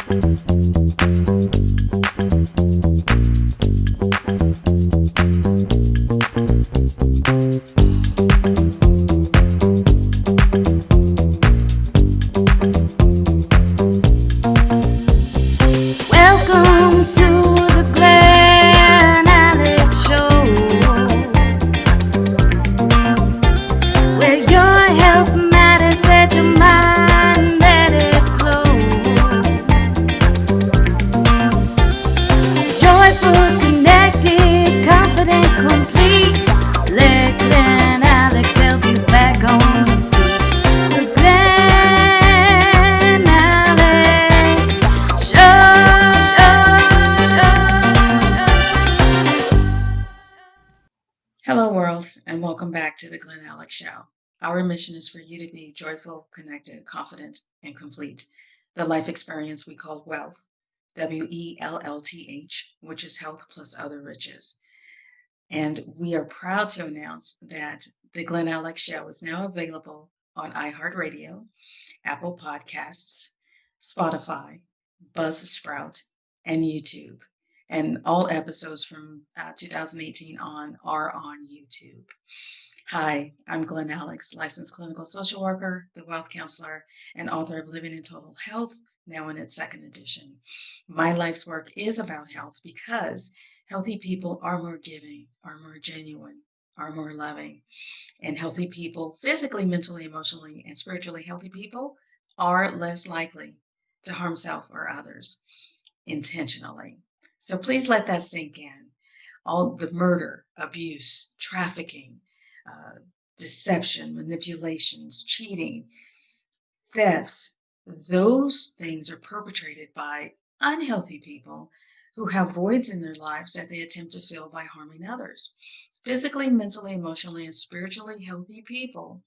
Welcome to the Glen Alex Show, where your health matters, set your mind, let it flow. Joyful, connected, confident, complete. Let Glen Alex help you back on your feet. The Glen Alex Hello, world, and welcome back to the Glen Alex Show. Our mission is for you to be joyful, connected, confident, and complete. The life experience we call wealth, WELLTH, which is health plus other riches. And we are proud to announce that the Glen Alex Show is now available on iHeartRadio, Apple Podcasts, Spotify, Buzzsprout, and YouTube. And all episodes from 2018 on are on YouTube. Hi, I'm Glen Alex, licensed clinical social worker, the wealth counselor, and author of Living in Total Health, now in its second edition. My life's work is about health because healthy people are more giving, are more genuine, are more loving. And healthy people, physically, mentally, emotionally, and spiritually healthy people, are less likely to harm self or others intentionally. So please let that sink in. All the murder, abuse, trafficking, deception, manipulations, cheating, thefts, those things are perpetrated by unhealthy people who have voids in their lives that they attempt to fill by harming others. Physically, mentally, emotionally, and spiritually healthy people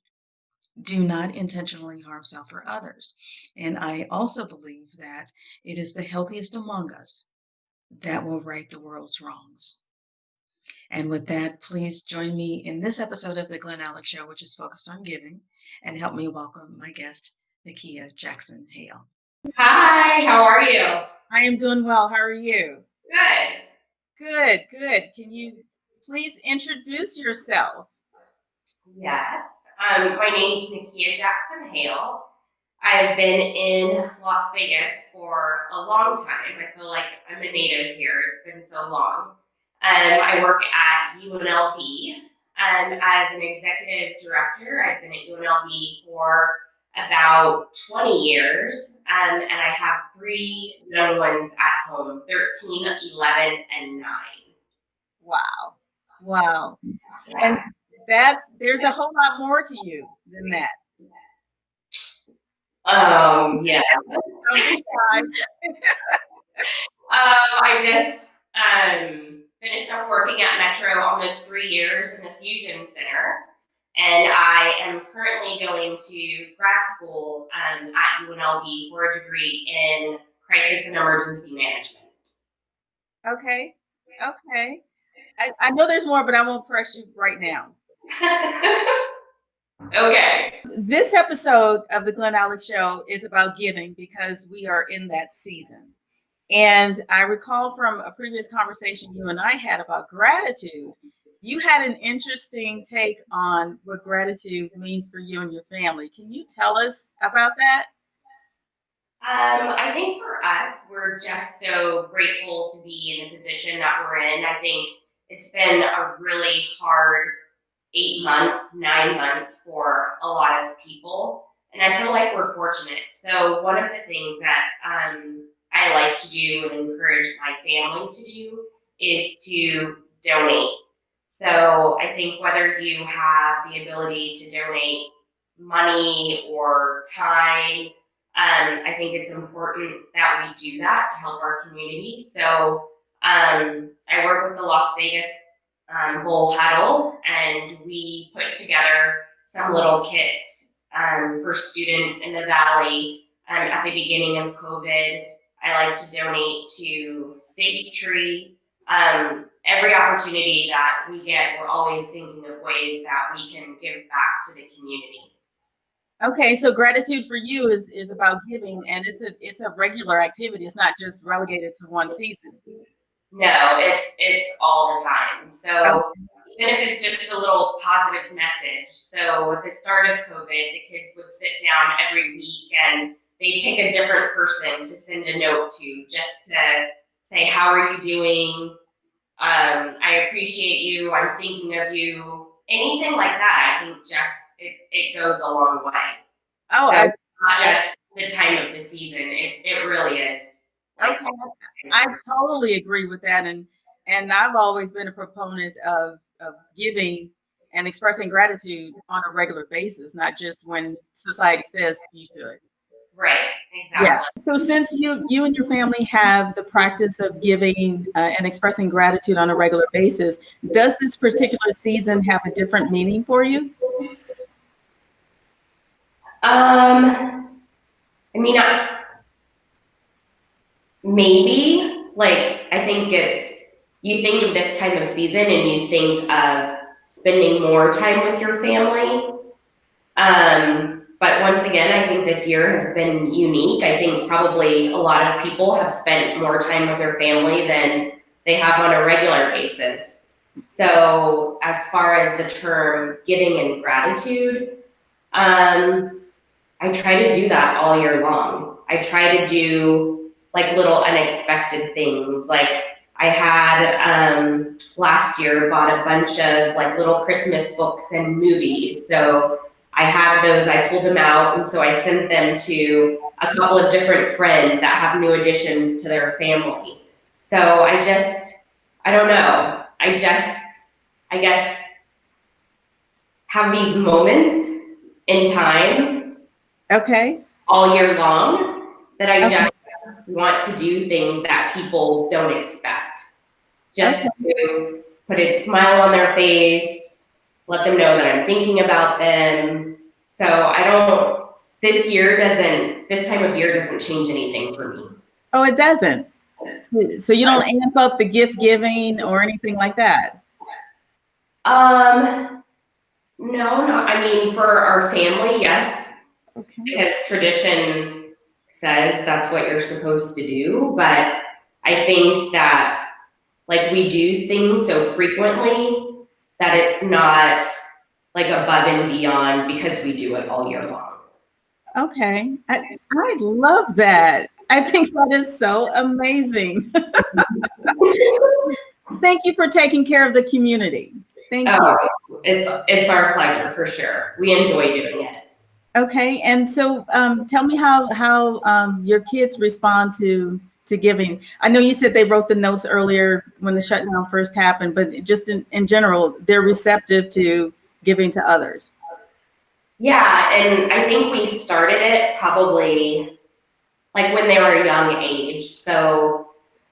do not intentionally harm self or others. And I also believe that it is the healthiest among us that will right the world's wrongs. And with that, please join me in this episode of the Glen Alex Show, which is focused on giving, and help me welcome my guest, Nakia Jackson-Hale. Hi, how are you? I am doing well. How are you? Good. Good. Can you please introduce yourself? Yes. My name is Nakia Jackson-Hale. I've been in Las Vegas for a long time. I feel like I'm a native here. It's been so long. I work at UNLV as an executive director. I've been at UNLV for about 20 years, and I have 3 young ones at home, 13, 11, and 9. Wow. Yeah. And that there's a whole lot more to you than that. Yeah. Don't be shy. I just finished up working at Metro almost 3 years in the Fusion Center, and I am currently going to grad school at UNLV for a degree in crisis and emergency management. Okay. I know there's more, but I won't press you right now. Okay. This episode of the Glen Alex Show is about giving because we are in that season. And I recall from a previous conversation you and I had about gratitude, you had an interesting take on what gratitude means for you and your family. Can you tell us about that? I think for us, we're just so grateful to be in the position that we're in. I think it's been a really hard 8 months, 9 months for a lot of people. And I feel like we're fortunate. So one of the things that I like to do and encourage my family to do is to donate. So I think whether you have the ability to donate money or time, I think it's important that we do that to help our community. So I work with the Las Vegas Bowl Huddle, and we put together some little kits for students in the Valley at the beginning of COVID. I like to donate to Safe Tree. Every opportunity that we get, we're always thinking of ways that we can give back to the community. Okay, so gratitude for you is about giving, and it's a regular activity. It's not just relegated to one season. No, it's all the time. Oh, So even if it's just a little positive message. So at the start of COVID, the kids would sit down every week and they'd pick a different person to send a note to, just to say, how are you doing? I appreciate you. I'm thinking of you. Anything like that, I think just it goes a long way. oh, So I, not just the time of the season. It really is like okay. I totally agree with that, and I've always been a proponent of giving and expressing gratitude on a regular basis, not just when society says you should. right, Yeah. exactly. So since you and your family have the practice of giving and expressing gratitude on a regular basis, does this particular season have a different meaning for you? I mean, maybe like I think it's you think of this time of season and you think of spending more time with your family. But once again, I think this year has been unique. I think probably a lot of people have spent more time with their family than they have on a regular basis. So, as far as the term giving and gratitude, um, I try to do that all year long. I try to do like little unexpected things. Like I had last year bought a bunch of like little Christmas books and movies. So I had those, I pulled them out, and so I sent them to a couple of different friends that have new additions to their family. So I don't know. I guess, have these moments in time Okay. all year long that I Okay. just want to do things that people don't expect. Just to put a smile on their face, let them know that I'm thinking about them. So this time of year doesn't change anything for me. Oh, it doesn't. So you don't amp up the gift giving or anything like that. No, not, I mean, for our family, yes, Okay. because tradition says that's what you're supposed to do. But I think that like we do things so frequently that it's not like above and beyond because we do it all year long. Okay. I love that. I think that is so amazing. Thank you for taking care of the community. Thank you. It's our pleasure for sure. We enjoy doing it. Okay, and so tell me how your kids respond to giving. I know you said they wrote the notes earlier when the shutdown first happened, but just in general, they're receptive to giving to others. Yeah, and I think we started it probably like when they were a young age. So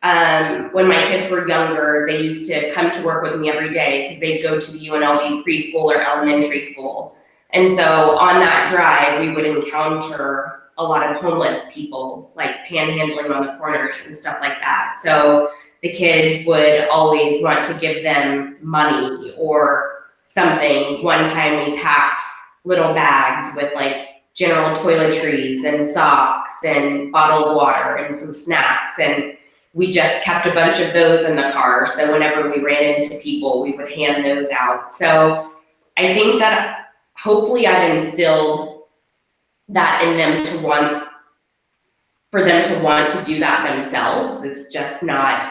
when my kids were younger, they used to come to work with me every day because they'd go to the UNLV preschool or elementary school. And so on that drive, we would encounter a lot of homeless people, like panhandling on the corners and stuff like that. So the kids would always want to give them money or something. One time we packed little bags with like general toiletries and socks and bottled water and some snacks, and we just kept a bunch of those in the car, so whenever we ran into people we would hand those out. So I think that hopefully I've instilled that in them for them to want to do that themselves. It's just not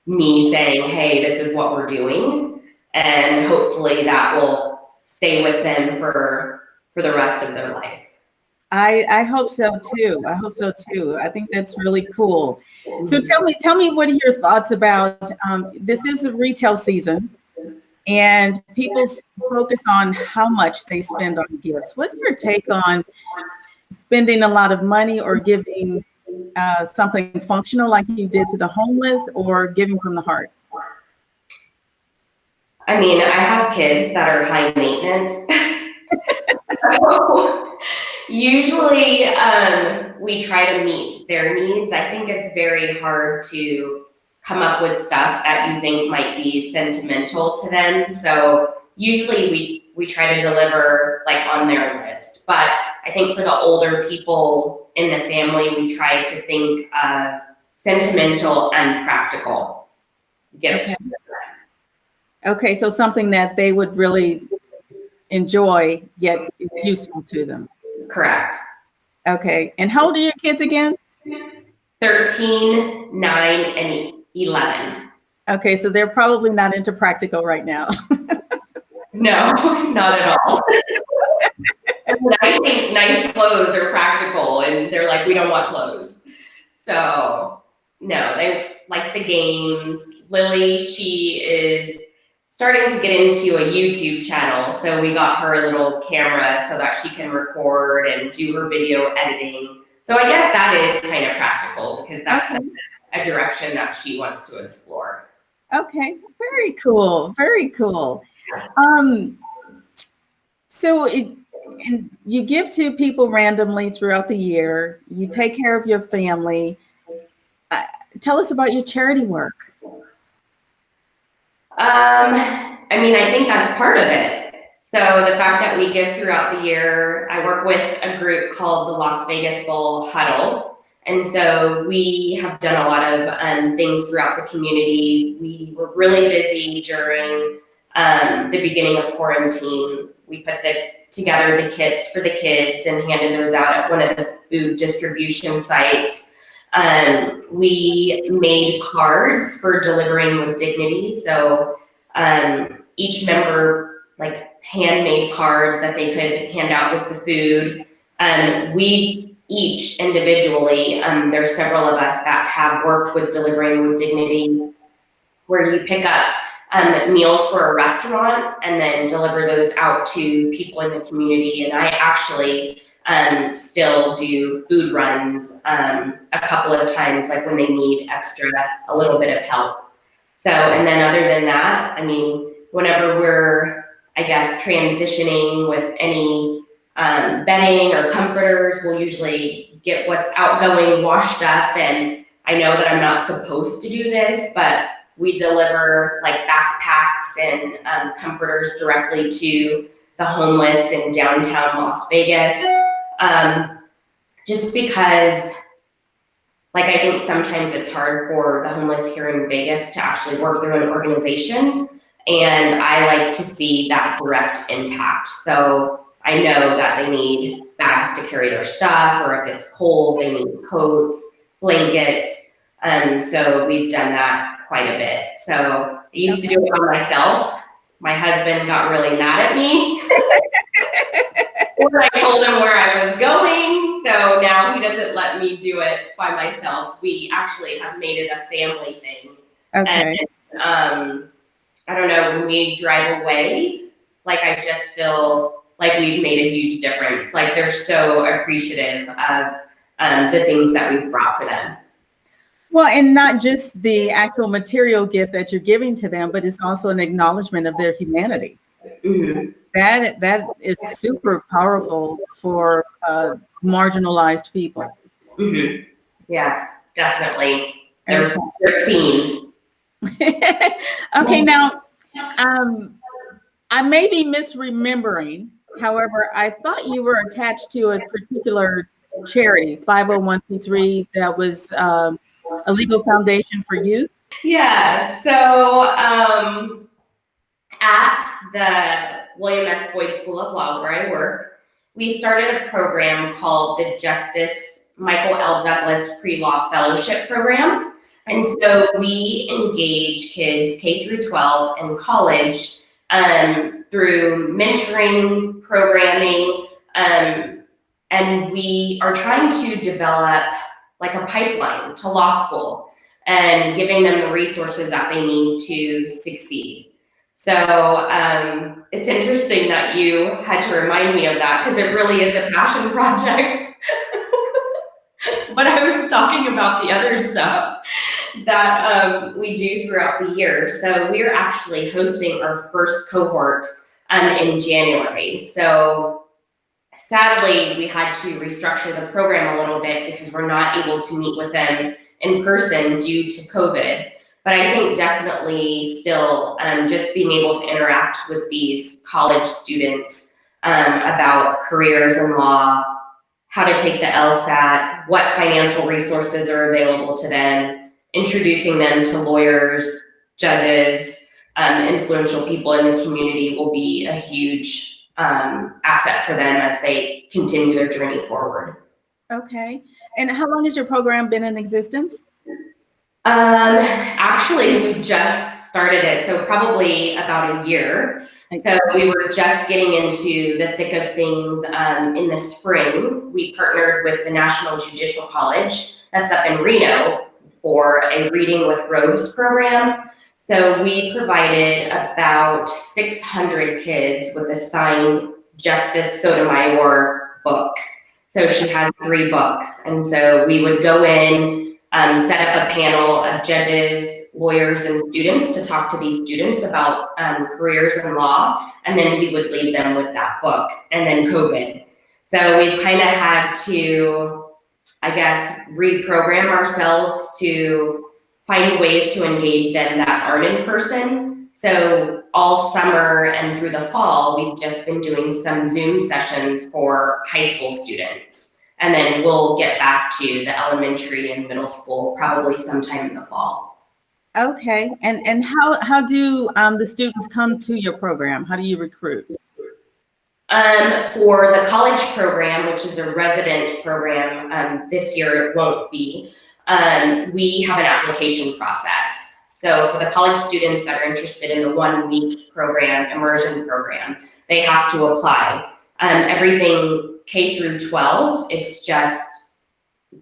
me saying, hey, this is what we're doing, and hopefully that will stay with them for the rest of their life. I hope so too. I hope so too. I think that's really cool. So tell me, what are your thoughts about this is a retail season and people focus on how much they spend on gifts. What's your take on spending a lot of money or giving something functional like you did to the homeless, or giving from the heart? I mean, I have kids that are high maintenance. So usually we try to meet their needs. I think it's very hard to come up with stuff that you think might be sentimental to them. So usually we try to deliver like on their list. But I think for the older people in the family, we try to think of sentimental and practical gifts. Okay, so something that they would really enjoy, yet it's useful to them. Correct. Okay, and how old are your kids again? 13, 9, and 11. Okay, so they're probably not into practical right now. No, not at all. I think nice clothes are practical, and they're like, we don't want clothes. So, no, they like the games. Lily, she is starting to get into a YouTube channel, so we got her a little camera so that she can record and do her video editing. So I guess that is kind of practical because that's a direction that she wants to explore. Okay, very cool, very cool. And you give to people randomly throughout the year. You take care of your family. Tell us about your charity work. I mean, I think that's part of it. So the fact that we give throughout the year, I work with a group called the Las Vegas Bowl Huddle. And so we have done a lot of things throughout the community. We were really busy during the beginning of quarantine. We put together the kits for the kids and handed those out at one of the food distribution sites. We made cards for delivering with dignity. So each member handmade cards that they could hand out with the food. We each individually, there's several of us that have worked with delivering with dignity, where you pick up meals for a restaurant and then deliver those out to people in the community. And I actually still do food runs a couple of times, like when they need a little bit of help. So, and then other than that, I mean, whenever we're, I guess, transitioning with any bedding or comforters, we'll usually get what's outgoing washed up. And I know that I'm not supposed to do this, but we deliver like backpacks and comforters directly to the homeless in downtown Las Vegas. Just because, I think sometimes it's hard for the homeless here in Vegas to actually work through an organization. And I like to see that direct impact. So I know that they need bags to carry their stuff, or if it's cold, they need coats, blankets. So we've done that quite a bit. So I used to do it by myself. My husband got really mad at me when I told him where I was going. So now he doesn't let me do it by myself. We actually have made it a family thing. Okay. And I don't know, when we drive away, I just feel like we've made a huge difference. They're so appreciative of the things that we've brought for them. Well, and not just the actual material gift that you're giving to them, but it's also an acknowledgement of their humanity. Mm-hmm. That is super powerful for marginalized people. Mm-hmm. Yes, definitely. They're seen. Okay, now I may be misremembering. However, I thought you were attached to a particular charity, 501c3, that was a legal foundation for youth. Yeah, so at the William S. Boyd School of Law, where I work, we started a program called the Justice Michael L. Douglas Pre-Law Fellowship Program. And so we engage kids K through 12 and college through mentoring, programming, and we are trying to develop a pipeline to law school and giving them the resources that they need to succeed. So it's interesting that you had to remind me of that, because it really is a passion project. But I was talking about the other stuff that we do throughout the year. So we're actually hosting our first cohort in January. So sadly, we had to restructure the program a little bit because we're not able to meet with them in person due to COVID. But I think definitely still just being able to interact with these college students about careers in law how to take the LSAT, what financial resources are available to them, introducing them to lawyers, judges, influential people in the community will be a huge asset for them as they continue their journey forward. Okay. And how long has your program been in existence? Actually, we just started it, so probably about a year. So we were just getting into the thick of things in the spring. We partnered with the National Judicial College that's up in Reno for a Reading with Robes program. So we provided about 600 kids with a signed Justice Sotomayor book. So she has 3 books. And so we would go in, set up a panel of judges, lawyers, and students to talk to these students about careers in law, and then we would leave them with that book. And then COVID. So we've kind of had to, I guess, reprogram ourselves to find ways to engage them that aren't in person. So all summer and through the fall, we've just been doing some Zoom sessions for high school students. And then we'll get back to the elementary and middle school probably sometime in the fall. Okay. And how do the students come to your program? How do you recruit? For the college program, which is a resident program, this year it won't be, we have an application process. So for the college students that are interested in the 1-week program, immersion program, they have to apply. Everything K through 12, it's just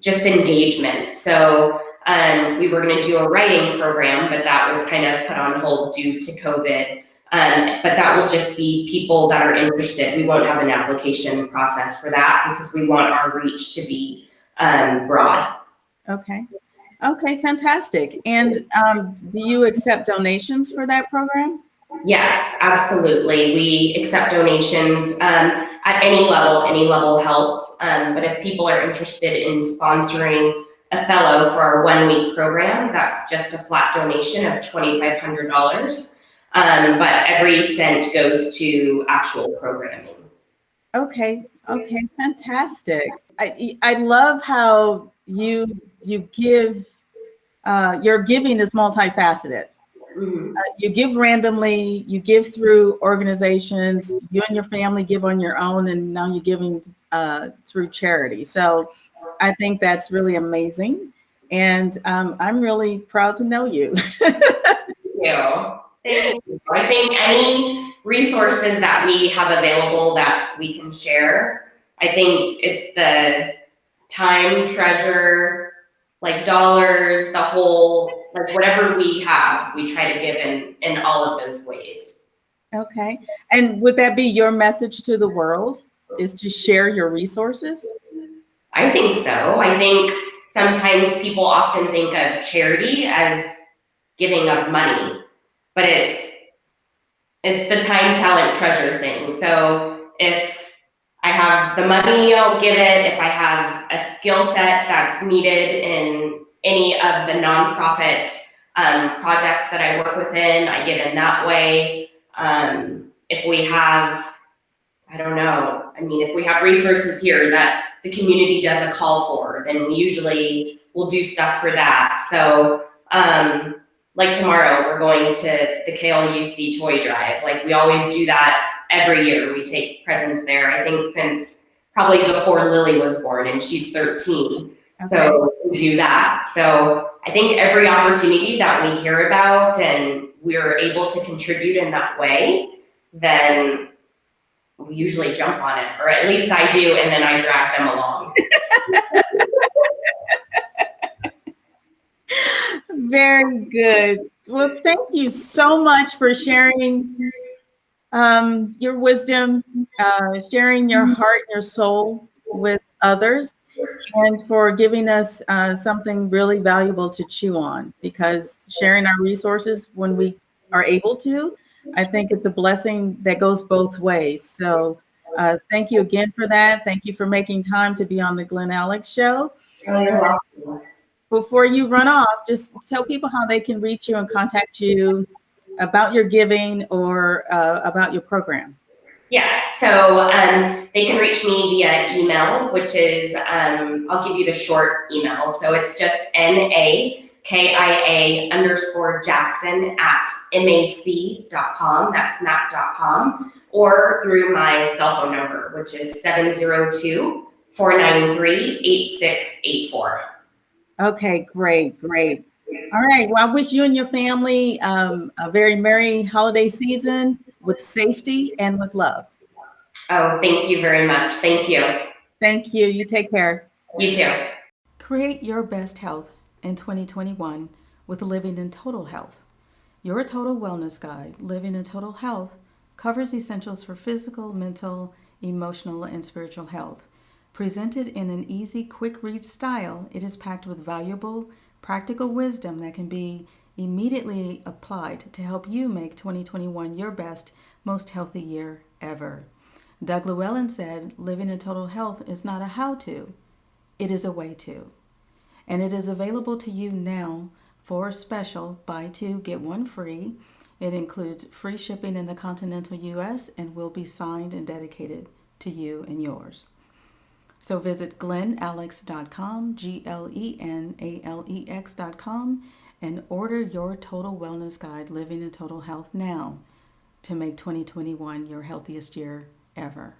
engagement. So we were going to do a writing program, but that was kind of put on hold due to COVID. But that will just be people that are interested. We won't have an application process for that because we want our reach to be broad. Okay. Okay, fantastic. And do you accept donations for that program? Yes, absolutely. We accept donations at any level helps. But if people are interested in sponsoring a fellow for our 1-week program, that's just a flat donation of $2,500. But every cent goes to actual programming. Okay, fantastic. I love how you give, your giving is multifaceted. Mm-hmm. You give randomly, you give through organizations, you and your family give on your own, and now you're giving through charity. So I think that's really amazing. And I'm really proud to know you. Thank you. I think any resources that we have available that we can share, I think it's the time, treasure, like dollars, the whole, like whatever we have, we try to give in all of those ways. Okay. And would that be your message to the world, is to share your resources? I think so. I think sometimes people often think of charity as giving of money, but it's the time, talent, treasure thing. So if I have the money, I'll give it. If I have a skill set that's needed in any of the nonprofit projects that I work within, I give in that way. If we have, I don't know, I mean, if we have resources here that the community does a call for, then we usually will do stuff for that. So like tomorrow, we're going to the KLUC toy drive. Like we always do that every year. We take presents there, I think since probably before Lily was born, and she's 13. Okay. So we do that. So I think every opportunity that we hear about and we're able to contribute in that way, then we usually jump on it, or at least I do, and then I drag them along. Very good. Well, thank you so much for sharing your wisdom, sharing your heart and your soul with others, and for giving us something really valuable to chew on, because sharing our resources when we are able to, I think it's a blessing that goes both ways. So thank you again for that. Thank you for making time to be on the Glen Alex Show. Before you run off, just tell people how they can reach you and contact you about your giving or about your program. Yes, so they can reach me via email, which is, I'll give you the short email. So it's just NAKIA_Jackson@mac.com, that's mac.com, or through my cell phone number, which is 702-493-8684. Okay, great. All right. Well, I wish you and your family a very merry holiday season with safety and with love. Oh, thank you very much. Thank you. Thank you. You take care. You too. Create your best health in 2021 with Living in Total Health. Your total wellness guide, Living in Total Health, covers essentials for physical, mental, emotional, and spiritual health. Presented in an easy, quick read style, it is packed with valuable, practical wisdom that can be immediately applied to help you make 2021 your best, most healthy year ever. Doug Llewellyn said, Living in Total Health is not a how-to, it is a way to. And it is available to you now for a special buy two, get one free. It includes free shipping in the continental U.S. and will be signed and dedicated to you and yours. So visit glenalex.com, GLENALEX.com, and order your Total Wellness Guide, Living in Total Health now to make 2021 your healthiest year ever.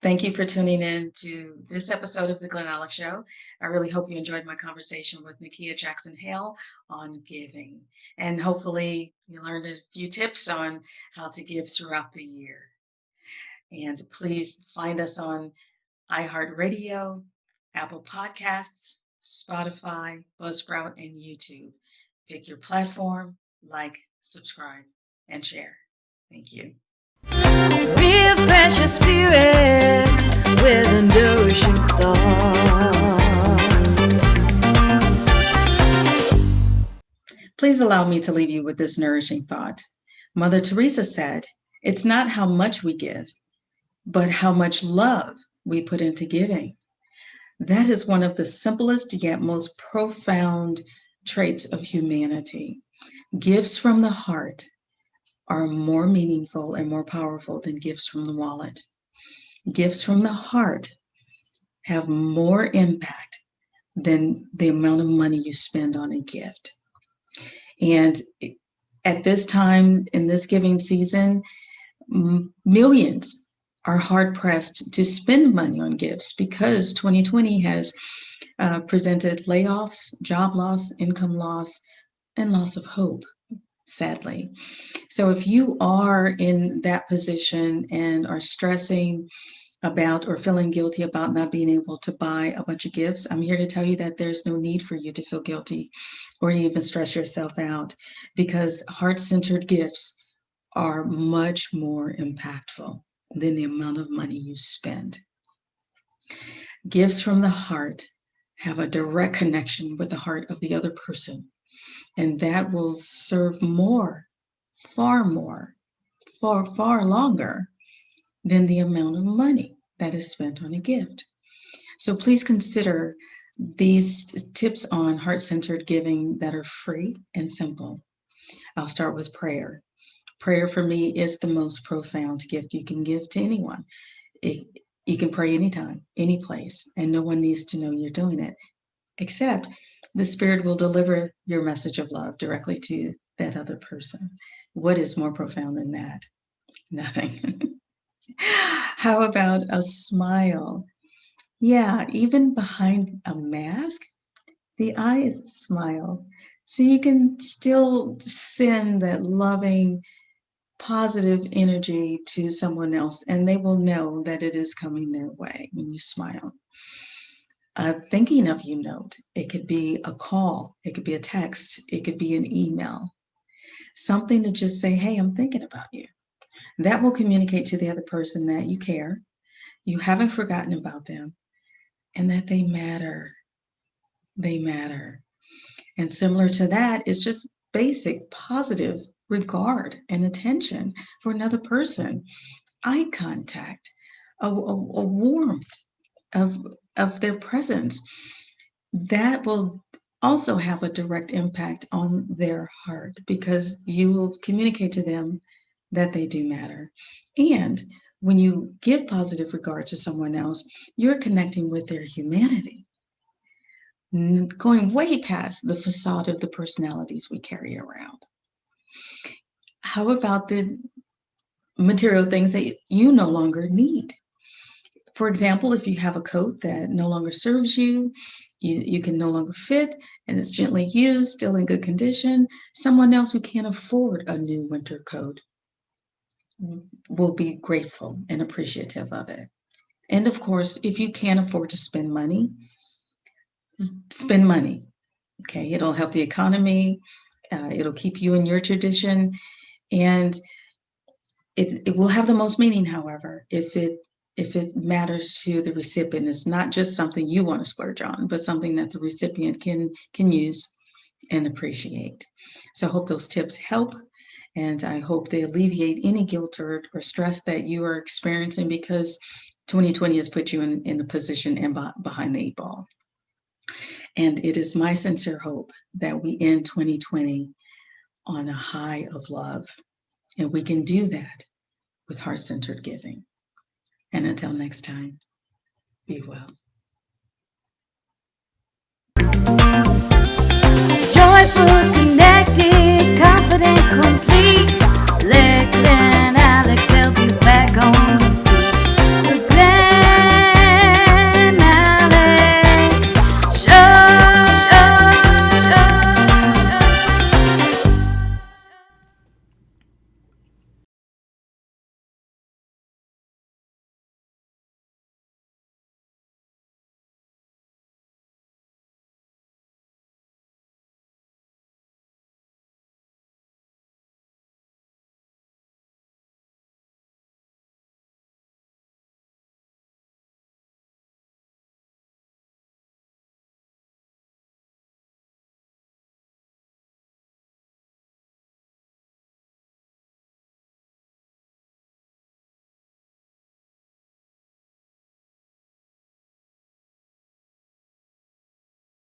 Thank you for tuning in to this episode of the Glen Alex Show. I really hope you enjoyed my conversation with Nakia Jackson-Hale on giving. And hopefully you learned a few tips on how to give throughout the year. And please find us on iHeartRadio, Apple Podcasts, Spotify, Buzzsprout, and YouTube. Pick your platform, like, subscribe, and share. Thank you. Refresh your spirit with a nourishing thought. Please allow me to leave you with this nourishing thought. Mother Teresa said, "It's not how much we give, but how much love we put into giving." That is one of the simplest yet most profound traits of humanity. Gifts from the heart are more meaningful and more powerful than gifts from the wallet. Gifts from the heart have more impact than the amount of money you spend on a gift. And at this time, in this giving season, millions are hard pressed to spend money on gifts because 2020 has presented layoffs, job loss, income loss, and loss of hope, sadly. So if you are in that position and are stressing about or feeling guilty about not being able to buy a bunch of gifts, I'm here to tell you that there's no need for you to feel guilty or even stress yourself out, because heart-centered gifts are much more impactful than the amount of money you spend. Gifts from the heart have a direct connection with the heart of the other person, and that will serve more, far longer than the amount of money that is spent on a gift. So please consider these tips on heart-centered giving that are free and simple. I'll start with prayer. Prayer for me is the most profound gift you can give to anyone. You can pray anytime, any place, and no one needs to know you're doing it, except the Spirit will deliver your message of love directly to that other person. What is more profound than that? Nothing. How about a smile? Yeah, even behind a mask, the eyes smile. So you can still send that loving, positive energy to someone else, and they will know that it is coming their way when you smile. Thinking of you note. It could be a call, it could be a text, it could be an email. Something to just say, hey, I'm thinking about you. That will communicate to the other person that you care, you haven't forgotten about them, and that they matter. They matter. And similar to that is just basic positive regard and attention for another person. Eye contact, a warmth of their presence. That will also have a direct impact on their heart, because you will communicate to them that they do matter. And when you give positive regard to someone else, you're connecting with their humanity, going way past the facade of the personalities we carry around. How about the material things that you no longer need? For example, if you have a coat that no longer serves you, you can no longer fit, and it's gently used, still in good condition, someone else who can't afford a new winter coat will be grateful and appreciative of it. And of course, if you can't afford to spend money, spend money. Okay, it'll help the economy. It'll keep you in your tradition, and it will have the most meaning. However, if it matters to the recipient, it's not just something you want to splurge on, but something that the recipient can use and appreciate. So I hope those tips help, and I hope they alleviate any guilt or stress that you are experiencing, because 2020 has put you in a position and behind the eight ball. And it is my sincere hope that we end 2020 on a high of love, and we can do that with heart-centered giving. And until next time, be well.